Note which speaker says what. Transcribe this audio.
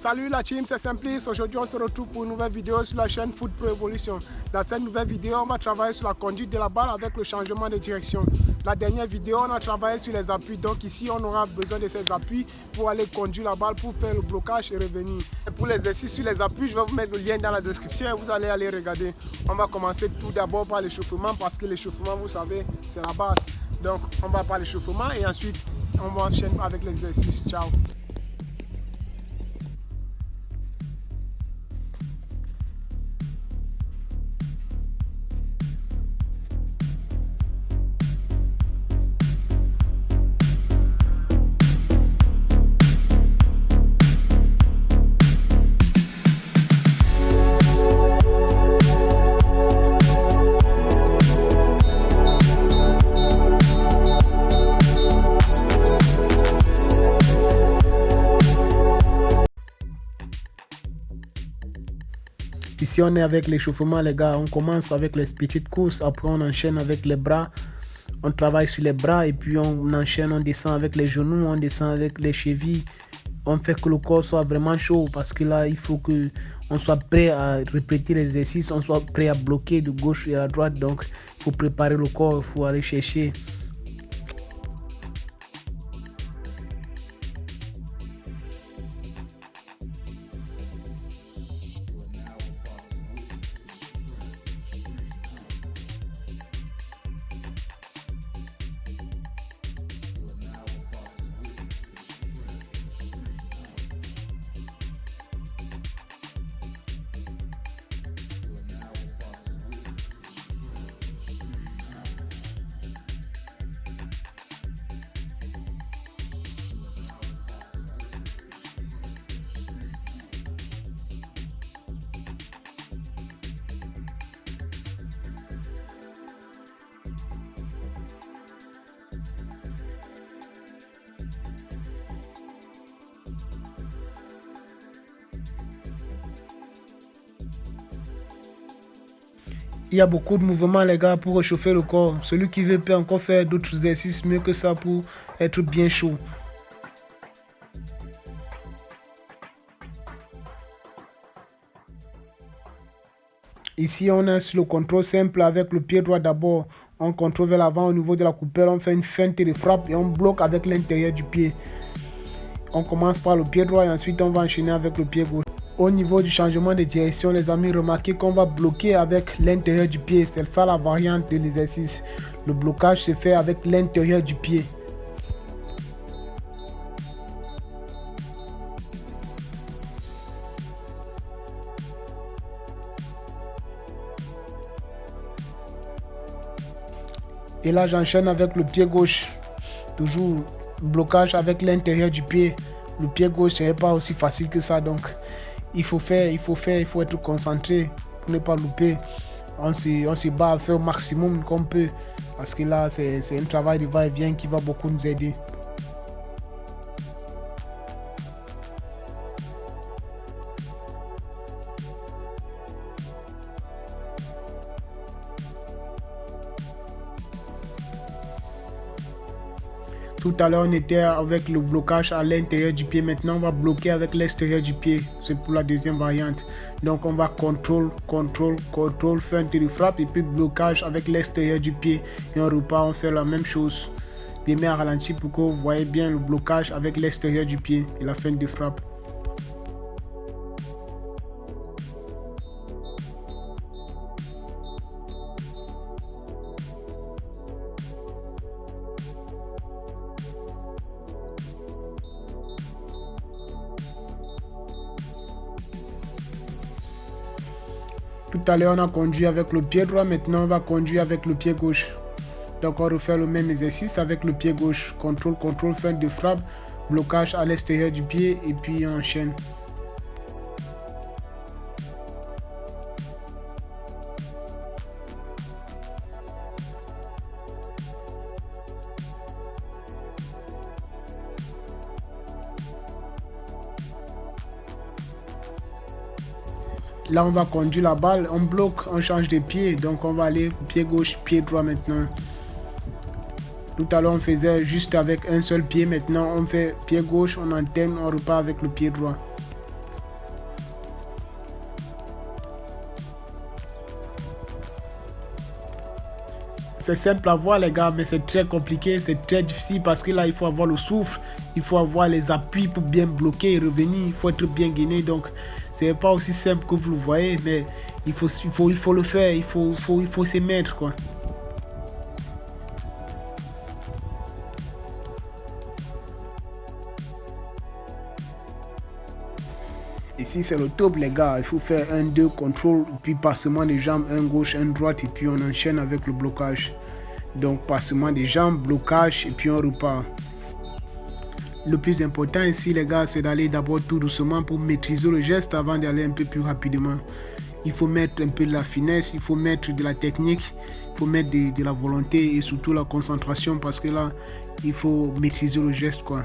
Speaker 1: Salut la team, c'est Simplice. Aujourd'hui on se retrouve pour une nouvelle vidéo sur la chaîne Foot Pro Evolution. Dans cette nouvelle vidéo, on va travailler sur la conduite de la balle avec le changement de direction. La dernière vidéo, on a travaillé sur les appuis. Donc ici, on aura besoin de ces appuis pour aller conduire la balle, pour faire le blocage et revenir. Et pour l'exercice sur les appuis, je vais vous mettre le lien dans la description et vous allez aller regarder. On va commencer tout d'abord par l'échauffement parce que l'échauffement, vous savez, c'est la base. Donc on va par l'échauffement et ensuite on va enchaîner avec l'exercice. Ciao. Ici on est avec l'échauffement les gars, on commence avec les petites courses, après on enchaîne avec les bras, on travaille sur les bras et puis on enchaîne, on descend avec les genoux, on descend avec les chevilles, on fait que le corps soit vraiment chaud parce que là il faut que on soit prêt à répéter l'exercice, on soit prêt à bloquer de gauche et à droite, donc il faut préparer le corps, il faut aller chercher. Il y a beaucoup de mouvements les gars pour réchauffer le corps. Celui qui veut peut encore faire d'autres exercices mieux que ça pour être bien chaud. Ici on est sur le contrôle simple avec le pied droit d'abord. On contrôle vers l'avant au niveau de la coupelle, on fait une feinte de frappe et on bloque avec l'intérieur du pied. On commence par le pied droit et ensuite on va enchaîner avec le pied gauche. Au niveau du changement de direction, les amis, remarquez qu'on va bloquer avec l'intérieur du pied. C'est ça la variante de l'exercice. Le blocage se fait avec l'intérieur du pied. Et là, j'enchaîne avec le pied gauche. Toujours blocage avec l'intérieur du pied. Le pied gauche, ce n'est pas aussi facile que ça. Donc, il faut être concentré pour ne pas louper. On se bat à faire au maximum qu'on peut. Parce que là, c'est un travail de va-et-vient qui va beaucoup nous aider. Tout à l'heure, on était avec le blocage à l'intérieur du pied. Maintenant, on va bloquer avec l'extérieur du pied. C'est pour la deuxième variante. Donc, on va contrôle, feinte de frappe et puis blocage avec l'extérieur du pied. Et on repart, on fait la même chose. Des mains à ralenti pour que vous voyez bien le blocage avec l'extérieur du pied et la feinte de frappe. Tout à l'heure, on a conduit avec le pied droit. Maintenant, on va conduire avec le pied gauche. Donc, on refait le même exercice avec le pied gauche. Contrôle, feinte de frappe, blocage à l'extérieur du pied et puis on enchaîne. Là, on va conduire la balle, on bloque, on change de pied. Donc, on va aller pied gauche, pied droit maintenant. Tout à l'heure, on faisait juste avec un seul pied. Maintenant, on fait pied gauche, on antenne, on repart avec le pied droit. c'est simple à voir les gars, mais c'est très compliqué, c'est très difficile parce que là il faut avoir le souffle, il faut avoir les appuis pour bien bloquer et revenir, il faut être bien gainé. Donc c'est pas aussi simple que vous le voyez, mais il faut le faire, il faut s'y mettre quoi. Ici c'est le top les gars, il faut faire 1-2 contrôle, puis passement des jambes, un gauche, un droite, et puis on enchaîne avec le blocage. Donc passement des jambes, blocage, et puis on repart. Le plus important ici les gars, c'est d'aller d'abord tout doucement pour maîtriser le geste avant d'aller un peu plus rapidement. Il faut mettre un peu de la finesse, il faut mettre de la technique, il faut mettre de la volonté et surtout la concentration parce que là, il faut maîtriser le geste quoi.